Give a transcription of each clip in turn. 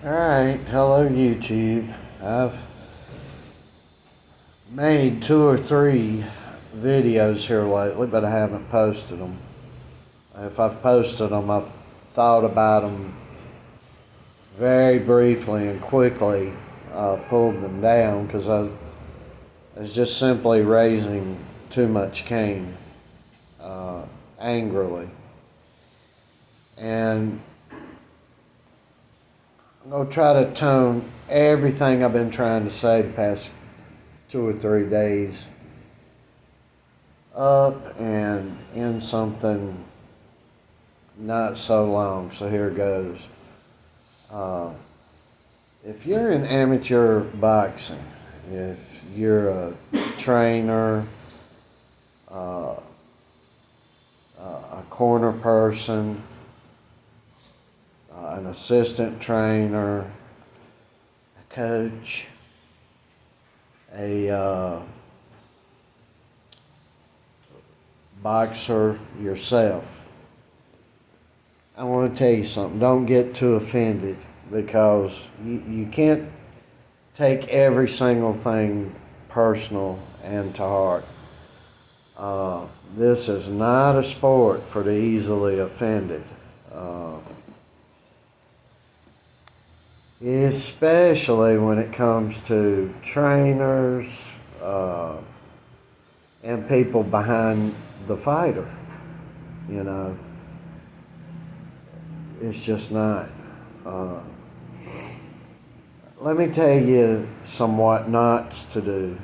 Alright, hello YouTube. I've made 2 or 3 videos here lately, but I haven't posted them. If I've posted them, I've thought about them very briefly and quickly, pulled them down because I was just simply raising too much cane, angrily. And I'm going to try to tone everything I've been trying to say the past 2 or 3 days up and in something not so long. So here goes. If you're in amateur boxing, if you're a trainer, a corner person, an assistant trainer, a coach, a boxer yourself, I want to tell you something. Don't get too offended because you can't take every single thing personal and to heart. This is not a sport for the easily offended. Especially when it comes to trainers and people behind the fighter. You know, it's just not. Let me tell you some what nots to do.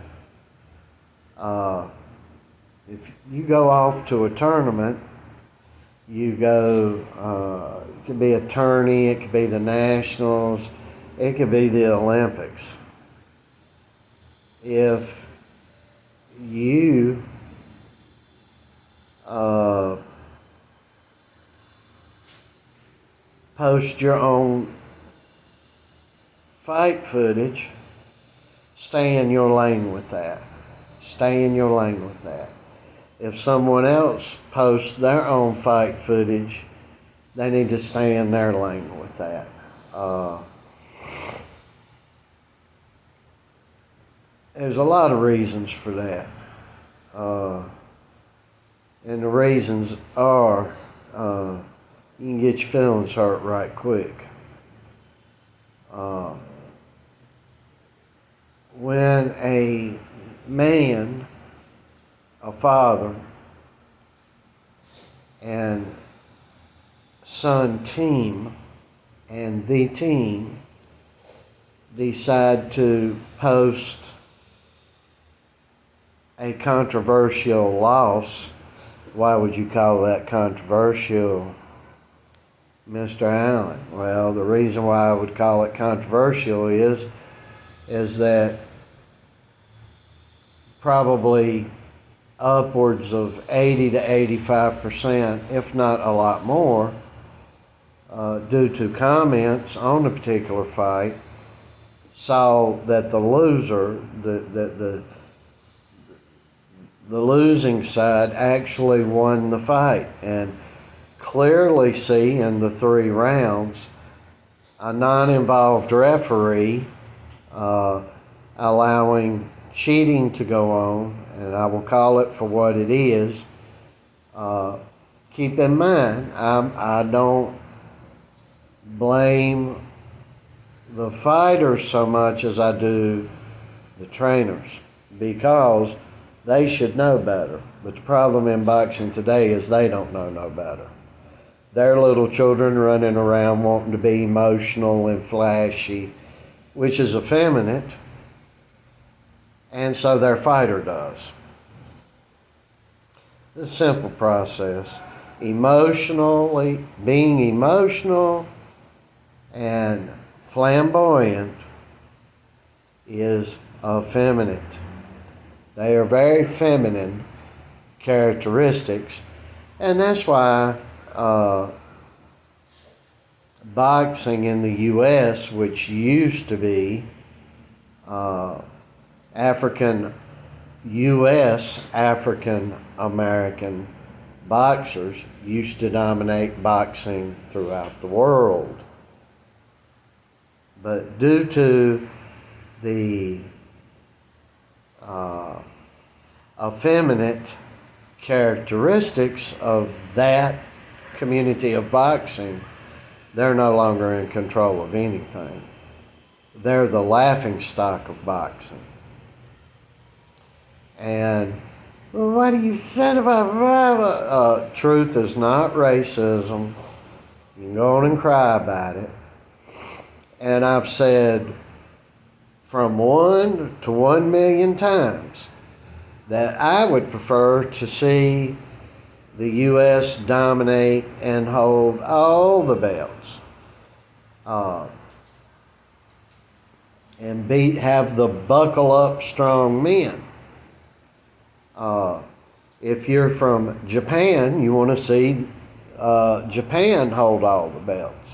If you go off to a tournament, you go, it could be a tourney, it could be the Nationals, it could be the Olympics. If you post your own fight footage, stay in your lane with that. Stay in your lane with that. If someone else posts their own fight footage, they need to stay in their lane with that. There's a lot of reasons for that. And the reasons are you can get your feelings hurt right quick. When a man, a father, and son team and the team decide to post a controversial loss, why would you call that controversial, Mr. Allen? Well, the reason why I would call it controversial is that probably upwards of 80 to 85%, if not a lot more, due to comments on the particular fight, saw that the loser, the losing side actually won the fight, and clearly see in the 3 rounds a non-involved referee allowing cheating to go on, and I will call it for what it is. Keep in mind, I don't blame the fighters so much as I do the trainers, because they should know better. But the problem in boxing today is they don't know no better. They're little children running around wanting to be emotional and flashy, which is effeminate, and so their fighter does. It's a simple process. Being emotional and flamboyant is effeminate. They are very feminine characteristics, and that's why boxing in the U.S., which used to be African American boxers, used to dominate boxing throughout the world. But due to the effeminate characteristics of that community of boxing, they're no longer in control of anything. They're the laughing stock of boxing. And, well, what do you say about truth is not racism. You can go on and cry about it. And I've said from 1 to 1 million times that I would prefer to see the U.S. dominate and hold all the belts, and have the buckle up strong men. If you're from Japan, you want to see Japan hold all the belts.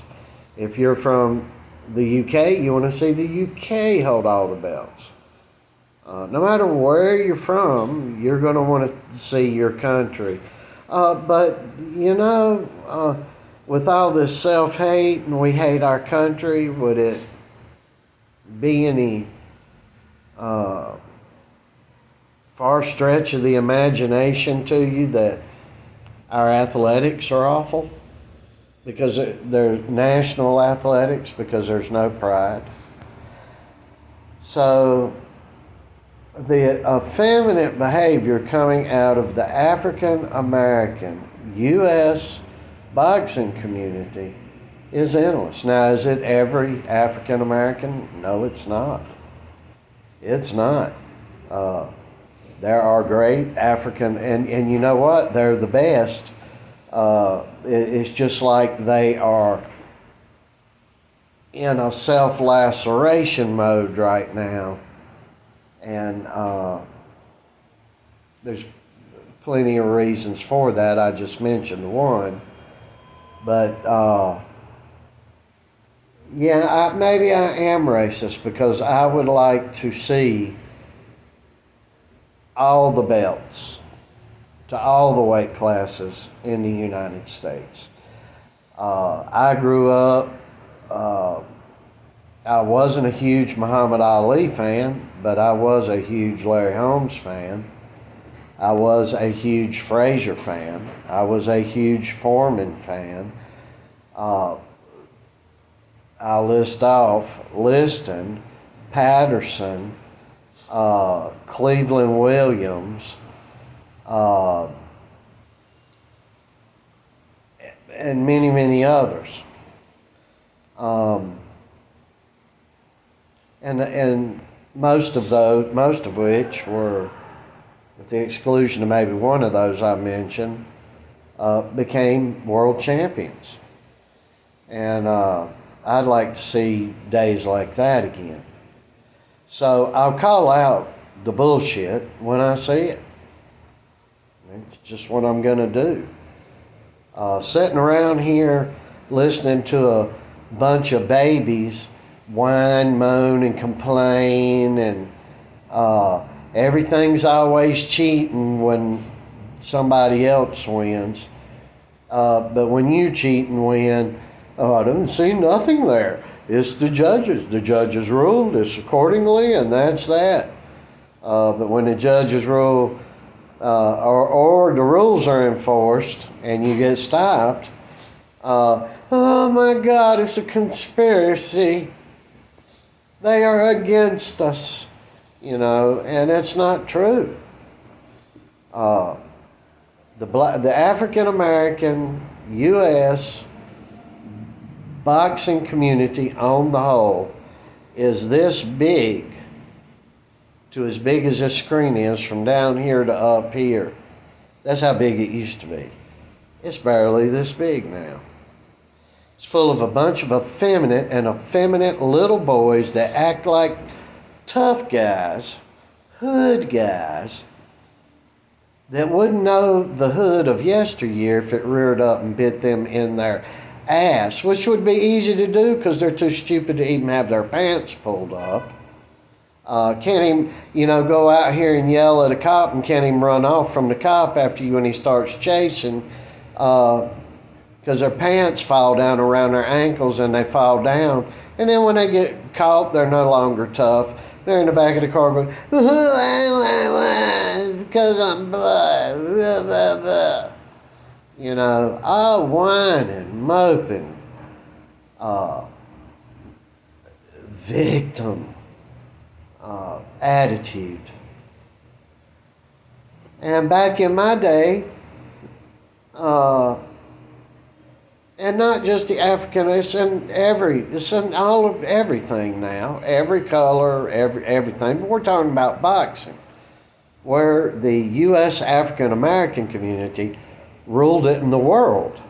If you're from the UK, you want to see the UK hold all the belts. No matter where you're from, you're going to want to see your country. But, with all this self-hate and we hate our country, would it be any far stretch of the imagination to you that our athletics are awful? Because they're national athletics, because there's no pride. So the effeminate behavior coming out of the African American U.S. boxing community is endless. Now, is it every African American? No, it's not. It's not. There are great African, and you know what? They're the best. It's just like they are in a self-laceration mode right now. And there's plenty of reasons for that. I just mentioned one. But, maybe I am racist because I would like to see all the belts to all the weight classes in the United States. I grew up, I wasn't a huge Muhammad Ali fan, but I was a huge Larry Holmes fan. I was a huge Frazier fan. I was a huge Foreman fan. I'll list off Liston, Patterson, Cleveland Williams, and many, many others. And most of which were, with the exclusion of maybe one of those I mentioned, became world champions. And I'd like to see days like that again. So I'll call out the bullshit when I see it. It's just what I'm going to do. Sitting around here listening to a bunch of babies whine, moan, and complain, and everything's always cheating when somebody else wins. But when you cheat and win, I don't see nothing there. It's the judges. The judges ruled. It's accordingly, and that's that. But when the judges rule, or the rules are enforced, and you get stopped, oh my God, it's a conspiracy. They are against us, and it's not true. The African American U.S. boxing community on the whole is this big, to as big as this screen is, from down here to up here. That's how big it used to be. It's barely this big now. It's full of a bunch of effeminate little boys that act like tough guys, hood guys, that wouldn't know the hood of yesteryear if it reared up and bit them in their ass, which would be easy to do because they're too stupid to even have their pants pulled up. Can't even, go out here and yell at a cop and can't even run off from the cop when he starts chasing, because their pants fall down around their ankles and they fall down And then when they get caught, they're no longer tough. They're in the back of the car going, because I'm blood, blah, blah, blah. You know, all whining, moping, victim attitude. And back in my day, and not just the African, it's in all of everything now, every color, everything. But we're talking about boxing, where the U.S. African American community ruled it in the world.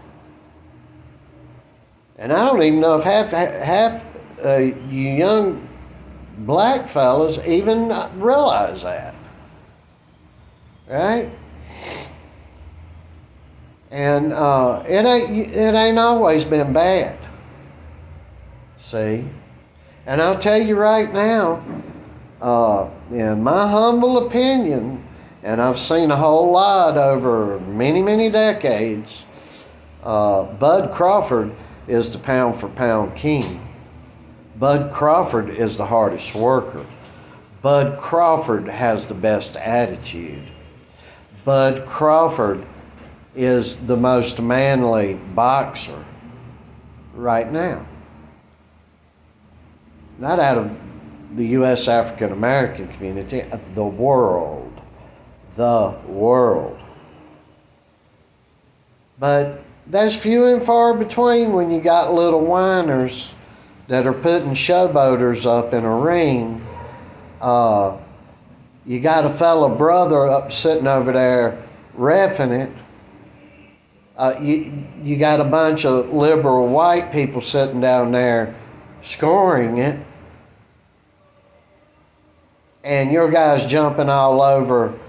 And I don't even know if half you young black fellas even realize that, right? And it ain't always been bad. See? And I'll tell you right now, in my humble opinion, and I've seen a whole lot over many, many decades, Bud Crawford is the pound for pound king. Bud Crawford is the hardest worker. Bud Crawford has the best attitude. Bud Crawford is the most manly boxer right now. Not out of the U.S. African American community, the world. The world. But that's few and far between when you got little whiners that are putting showboaters up in a ring. You got a fellow brother up sitting over there reffing it. You got a bunch of liberal white people sitting down there scoring it. And your guy's jumping all over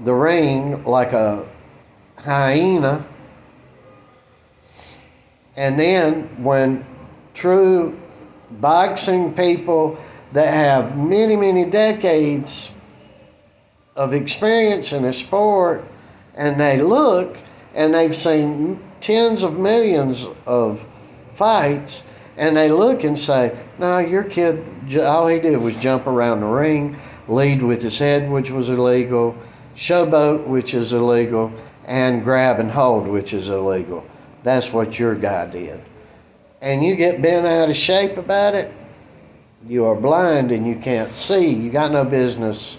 the ring like a hyena. And then when true boxing people that have many, many decades of experience in the sport, and they look and they've seen tens of millions of fights, and they look and say, no, your kid, all he did was jump around the ring, lead with his head, which was illegal, showboat, which is illegal, and grab and hold, which is illegal. That's what your guy did. And you get bent out of shape about it, you are blind and you can't see. You got no business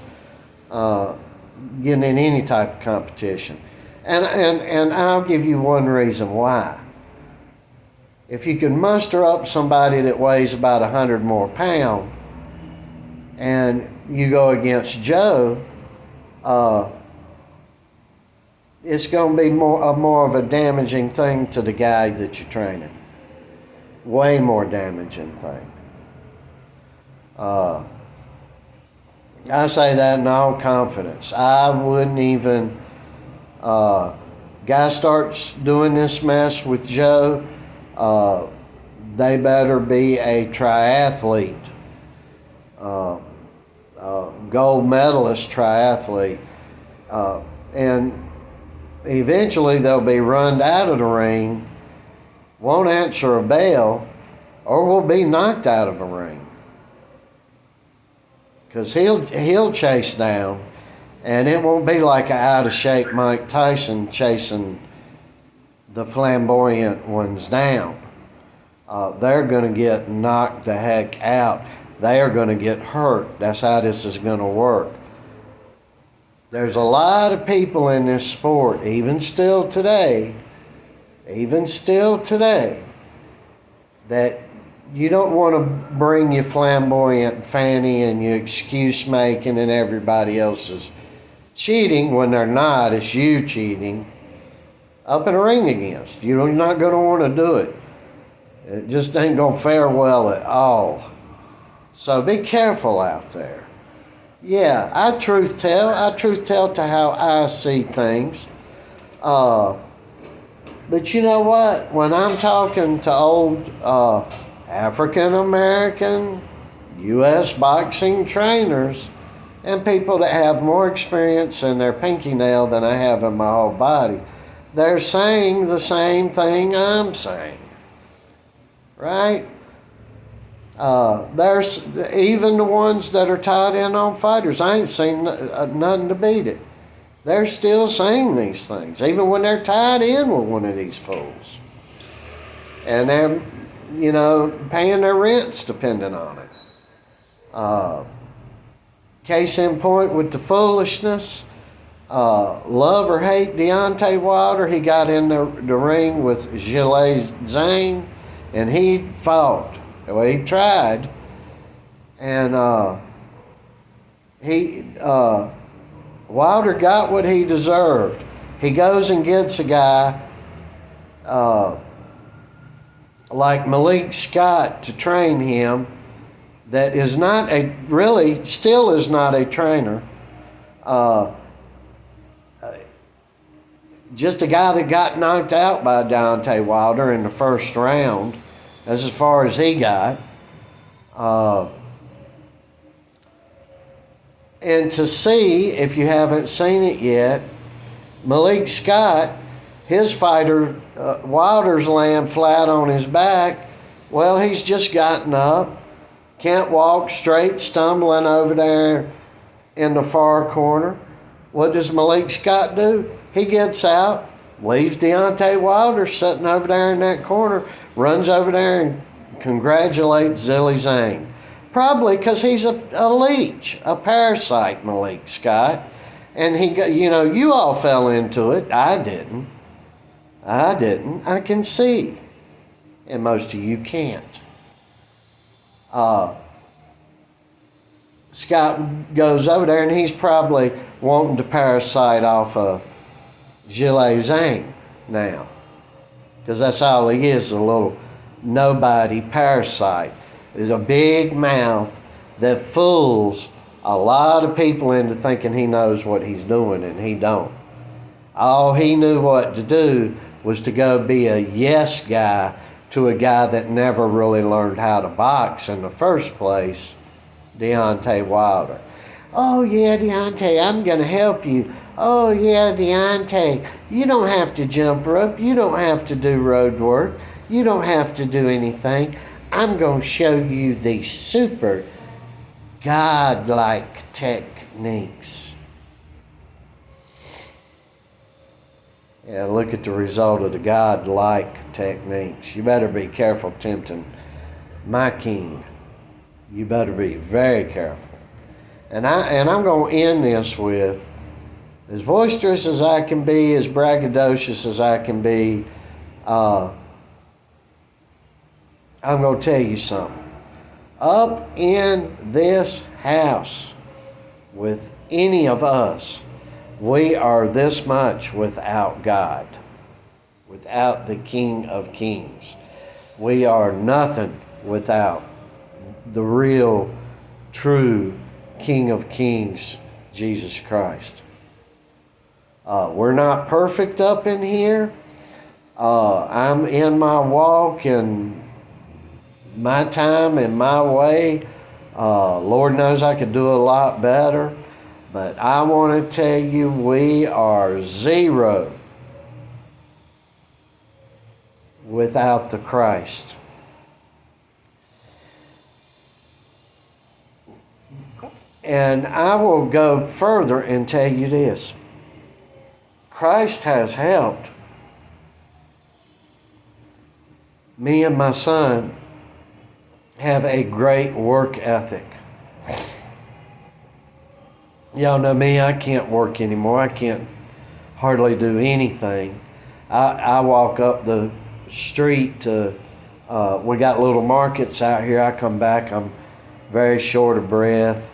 getting in any type of competition. And I'll give you one reason why. If you can muster up somebody that weighs about 100 more pounds and you go against Joe, it's going to be more of a damaging thing to the guy that you're training. Way more damaging thing. I say that in all confidence. I wouldn't even... guy starts doing this mess with Joe, they better be a triathlete, gold medalist triathlete, and eventually they'll be run out of the ring, won't answer a bell, or will be knocked out of a ring. Because he'll chase down, and it won't be like an out-of-shape Mike Tyson chasing the flamboyant ones down. They're going to get knocked the heck out. They are going to get hurt. That's how this is going to work. There's a lot of people in this sport, even still today, that you don't want to bring your flamboyant fanny and your excuse making and everybody else's cheating when they're not. It's you cheating up in a ring against. You're not going to want to do it. It just ain't going to fare well at all. So be careful out there. Yeah, I truth tell to how I see things. But you know what? When I'm talking to old African American U.S. boxing trainers and people that have more experience in their pinky nail than I have in my whole body, they're saying the same thing I'm saying. Right? There's even the ones that are tied in on fighters. I ain't seen nothing to beat it. They're still saying these things, even when they're tied in with one of these fools. And they're, paying their rents depending on it. Case in point with the foolishness, love or hate Deontay Wilder, he got in the ring with Zhilei Zhang, and he fought. Well, he tried, and Wilder got what he deserved. He goes and gets a guy like Malik Scott to train him that is not still is not a trainer. Just a guy that got knocked out by Deontay Wilder in the first round. That's as far as he got. And to see, if you haven't seen it yet, Malik Scott, his fighter, Wilder's laying flat on his back. Well, he's just gotten up, can't walk straight, stumbling over there in the far corner. What does Malik Scott do? He gets out, leaves Deontay Wilder sitting over there in that corner, runs over there and congratulates Zhilei Zhang. Probably because he's a leech, a parasite, Malik Scott. And you all fell into it. I didn't. I can see. And most of you can't. Scott goes over there and he's probably wanting to parasite off of Zhilei Zhang now. Because that's all he is, a little nobody parasite. There's a big mouth that fools a lot of people into thinking he knows what he's doing, and he don't. All he knew what to do was to go be a yes guy to a guy that never really learned how to box in the first place, Deontay Wilder. Oh yeah, Deontay, I'm going to help you. Oh yeah, Deontay, you don't have to jump rope. You don't have to do road work. You don't have to do anything. I'm going to show you these super godlike techniques. Yeah, look at the result of the godlike techniques. You better be careful tempting my king. You better be very careful. And I'm going to end this with, as boisterous as I can be, as braggadocious as I can be, I'm going to tell you something. Up in this house, with any of us, we are this much without God, without the King of Kings. We are nothing without the real, true King of Kings, Jesus Christ. We're not perfect up in here. I'm in my walk and my time and my way. Lord knows I could do a lot better. But I want to tell you, we are zero without the Christ. And I will go further and tell you this. Christ has helped me and my son have a great work ethic. Y'all know me, I can't work anymore. I can't hardly do anything. I walk up the street to, we got little markets out here. I come back, I'm very short of breath.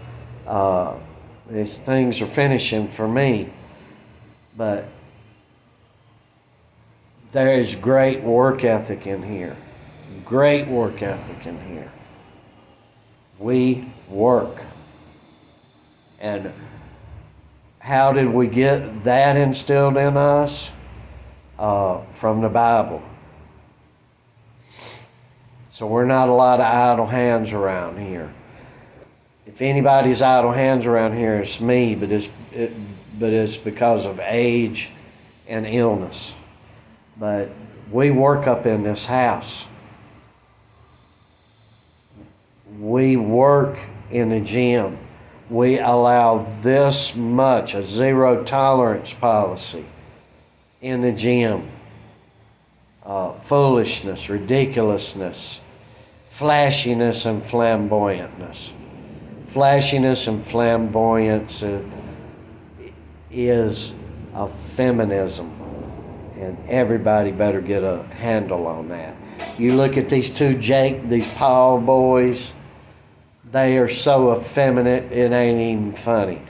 These things are finishing for me. But there is great work ethic in here. Great work ethic in here. We work. And how did we get that instilled in us? From the Bible. So we're not a lot of idle hands around here. If anybody's idle hands around here, it's me, but it's because of age and illness. But we work up in this house. We work in a gym. We allow this much, a zero tolerance policy in the gym. Foolishness, ridiculousness, flashiness, and flamboyantness. Flashiness and flamboyance is a feminism, and everybody better get a handle on that. You look at these these Paul boys, they are so effeminate, it ain't even funny.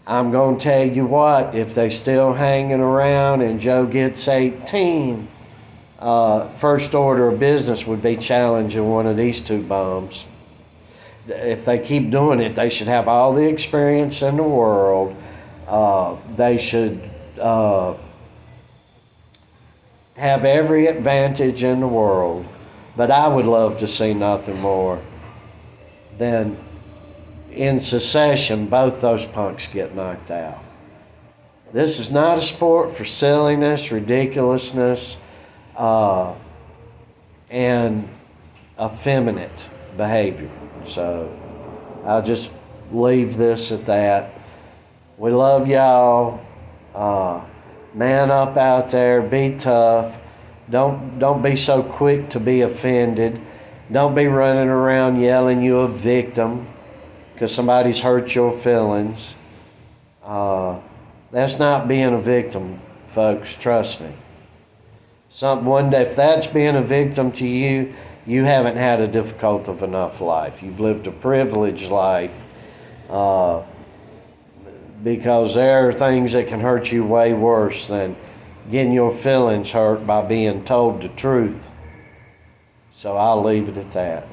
I'm going to tell you what, if they still hanging around and Joe gets 18, first order of business would be challenging one of these two bums. If they keep doing it, they should have all the experience in the world. They should have every advantage in the world. But I would love to see nothing more than in succession both those punks get knocked out. This is not a sport for silliness, ridiculousness, and effeminate behavior. So I'll just leave this at that. We love y'all. Man up out there. Be tough. Don't be so quick to be offended. Don't be running around yelling you a victim because somebody's hurt your feelings. That's not being a victim, folks. Trust me. One day, if that's being a victim to you, you haven't had a difficult enough life. You've lived a privileged life, because there are things that can hurt you way worse than getting your feelings hurt by being told the truth. So I'll leave it at that.